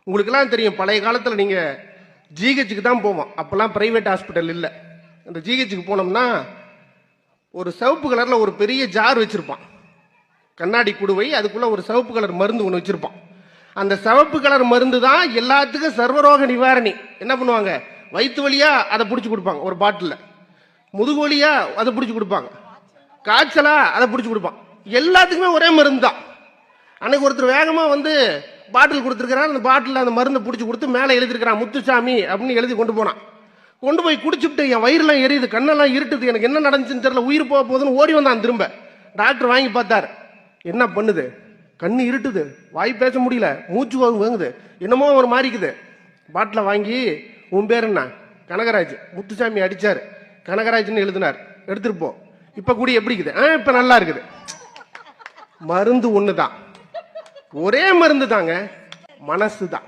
உங்களுக்கெல்லாம் தெரியும், பழைய காலத்தில் நீங்கள் ஜிஹெச்சுக்கு தான் போவோம். அப்போல்லாம் ப்ரைவேட் ஹாஸ்பிட்டல் இல்லை. அந்த ஜிஹெச்சுக்கு போனோம்னா ஒரு சிவப்பு கலரில் ஒரு பெரிய ஜார் வச்சுருப்பான், கண்ணாடி குடுவை. அதுக்குள்ளே ஒரு சிவப்பு கலர் மருந்து ஒன்று வச்சுருப்பான். அந்த சிவப்பு கலர் மருந்து தான் எல்லாத்துக்கும் சர்வரோக நிவாரணி. என்ன பண்ணுவாங்க, வயிற்று வலியாக அதை பிடிச்சி கொடுப்பாங்க ஒரு பாட்டிலில், முதுகு வலியாக அதை பிடிச்சி கொடுப்பாங்க, காய்ச்சலா அதை பிடிச்சி கொடுப்பான். எல்லாத்துக்குமே ஒரே மருந்து தான். அன்னைக்கு ஒருத்தர் வேகமாக வந்து பாட்டில் கொடுத்துருக்கிறான். அந்த பாட்டில் அந்த மருந்தை பிடிச்சி கொடுத்து மேலே எழுதிருக்கிறான் முத்துசாமி அப்படின்னு எழுதி கொண்டு போனான். கொண்டு போய் குடிச்சுட்டு என் வயிறுலாம் எரியுது, கண்ணெல்லாம் இருட்டுது, எனக்கு என்ன நடந்துச்சுன்னு தெரியல, உயிர் போக போகுதுன்னு ஓடி வந்தான். திரும்ப டாக்டர் வாங்கி பார்த்தார். என்ன பண்ணுது, கண்ணு இருட்டுது, வாய் பேச முடியல, மூச்சு வாங்குது, என்னமோ ஒரு மாறிக்குது. பாட்டில் வாங்கி, உன் பேர் என்ன, கனகராஜ், முத்துசாமி அடிச்சார், கனகராஜ்னு எழுதினார், எடுத்துட்டு போ. இப்ப கூடி எப்படி இருக்குது? இப்ப நல்லா இருக்குது. மருந்து ஒண்ணுதான், ஒரே மருந்து தாங்க, மனசு தான்.